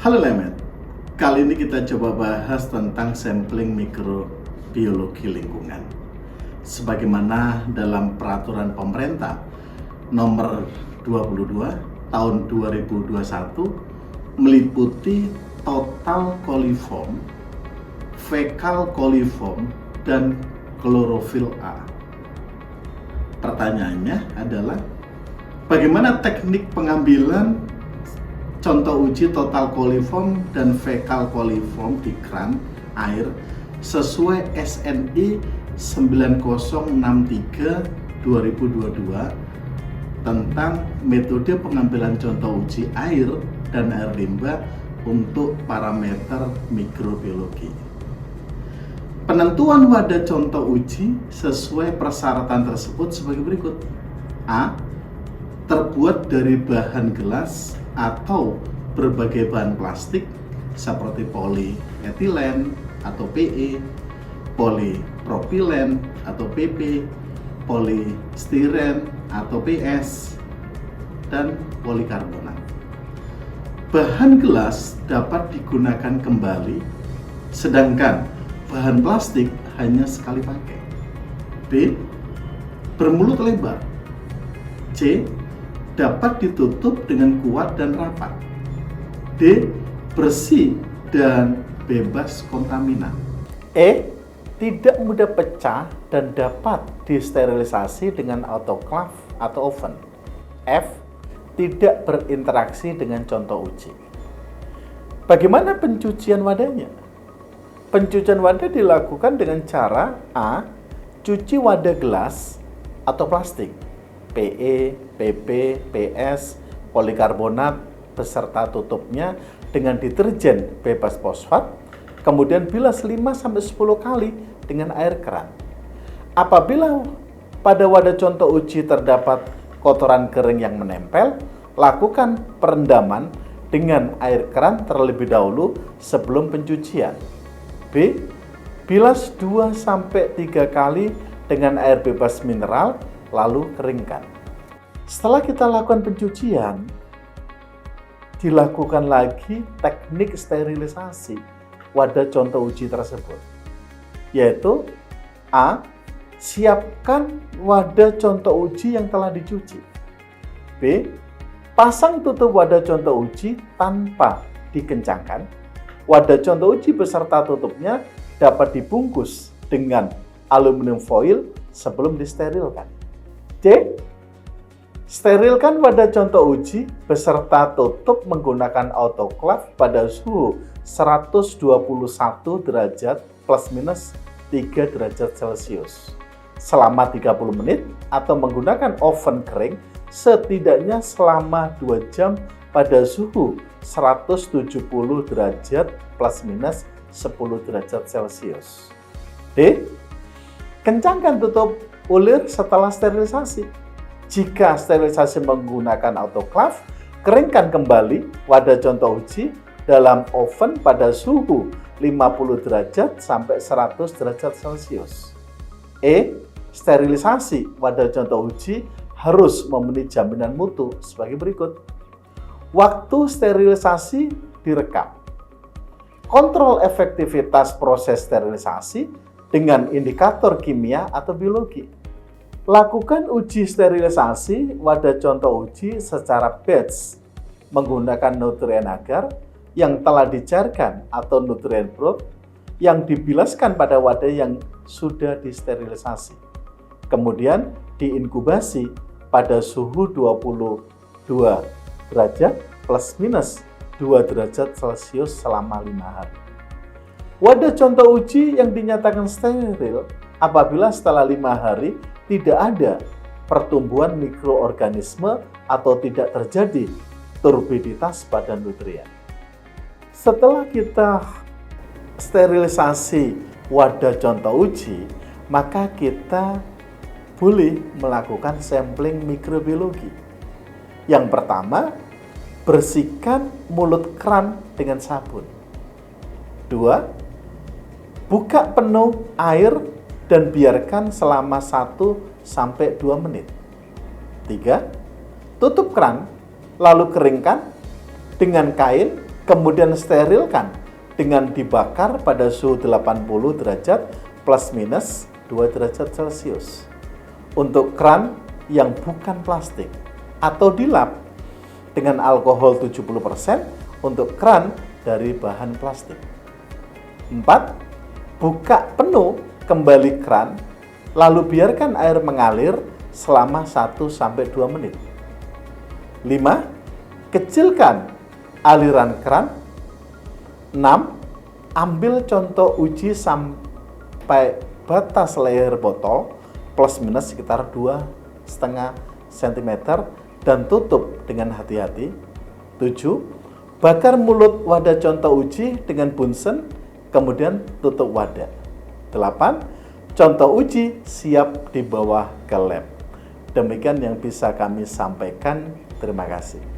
Halo Lemet, kali ini kita coba bahas tentang sampling mikrobiologi lingkungan. Sebagaimana dalam peraturan pemerintah nomor 22 tahun 2021 meliputi total coliform, fekal coliform, dan klorofil A. Pertanyaannya adalah, bagaimana teknik pengambilan contoh uji total coliform dan fekal coliform di keran air sesuai SNI 9063/2022 tentang metode pengambilan contoh uji air dan air limbah untuk parameter mikrobiologi. Penentuan wadah contoh uji sesuai persyaratan tersebut sebagai berikut. A. Terbuat dari bahan gelas atau berbagai bahan plastik seperti polietilen atau PE, polipropilen atau PP, polistiren atau PS, dan polikarbonat. Bahan gelas dapat digunakan kembali, sedangkan bahan plastik hanya sekali pakai. B. Bermulut lebar. C. Dapat ditutup dengan kuat dan rapat. D. Bersih dan bebas kontaminan. E. Tidak mudah pecah dan dapat disterilisasi dengan autoclave atau oven. F. Tidak berinteraksi dengan contoh uji. Bagaimana pencucian wadahnya? Pencucian wadah dilakukan dengan cara A. Cuci wadah gelas atau plastik, PE, PP, PS, polikarbonat beserta tutupnya dengan deterjen bebas fosfat, kemudian bilas 5-10 kali dengan air keran. Apabila pada wadah contoh uji terdapat kotoran kering yang menempel, lakukan perendaman dengan air keran terlebih dahulu sebelum pencucian. B. Bilas 2-3 kali dengan air bebas mineral, lalu keringkan. Setelah kita lakukan pencucian, dilakukan lagi teknik sterilisasi wadah contoh uji tersebut, yaitu A. Siapkan wadah contoh uji yang telah dicuci. B. Pasang tutup wadah contoh uji tanpa dikencangkan. Wadah contoh uji beserta tutupnya dapat dibungkus dengan aluminium foil sebelum disterilkan. C. Sterilkan wadah contoh uji beserta tutup menggunakan autoclave pada suhu 121 derajat plus minus 3 derajat Celcius selama 30 menit atau menggunakan oven kering setidaknya selama 2 jam pada suhu 170 derajat plus minus 10 derajat Celcius. D. Kencangkan tutup ulir setelah sterilisasi. Jika sterilisasi menggunakan autoclave, keringkan kembali wadah contoh uji dalam oven pada suhu 50 derajat sampai 100 derajat Celcius. E. Sterilisasi wadah contoh uji harus memenuhi jaminan mutu sebagai berikut. Waktu sterilisasi direkam. Kontrol efektivitas proses sterilisasi dengan indikator kimia atau biologi. Lakukan uji sterilisasi wadah contoh uji secara batch menggunakan nutrien agar yang telah dicairkan atau nutrien broth yang dibilaskan pada wadah yang sudah disterilisasi. Kemudian diinkubasi pada suhu 22 derajat plus minus 2 derajat Celcius selama 5 hari. Wadah contoh uji yang dinyatakan steril apabila setelah 5 hari tidak ada pertumbuhan mikroorganisme atau tidak terjadi turbiditas pada nutrien. Setelah kita sterilisasi wadah contoh uji, maka kita boleh melakukan sampling mikrobiologi. Yang pertama, bersihkan mulut keran dengan sabun. 2. Buka penuh air dan biarkan selama 1-2 menit. 3. Tutup keran, lalu keringkan dengan kain kemudian sterilkan dengan dibakar pada suhu 80 derajat plus minus 2 derajat Celcius. Untuk keran yang bukan plastik atau dilap dengan alkohol 70% untuk keran dari bahan plastik. 4. Buka penuh kembali keran, lalu biarkan air mengalir selama 1-2 menit. 5. Kecilkan aliran keran. 6. Ambil contoh uji sampai batas leher botol plus minus sekitar 2,5 cm dan tutup dengan hati-hati. 7. Bakar mulut wadah contoh uji dengan bunsen, kemudian tutup wadah. 8. Contoh uji siap dibawa ke lab. Demikian yang bisa kami sampaikan. Terima kasih.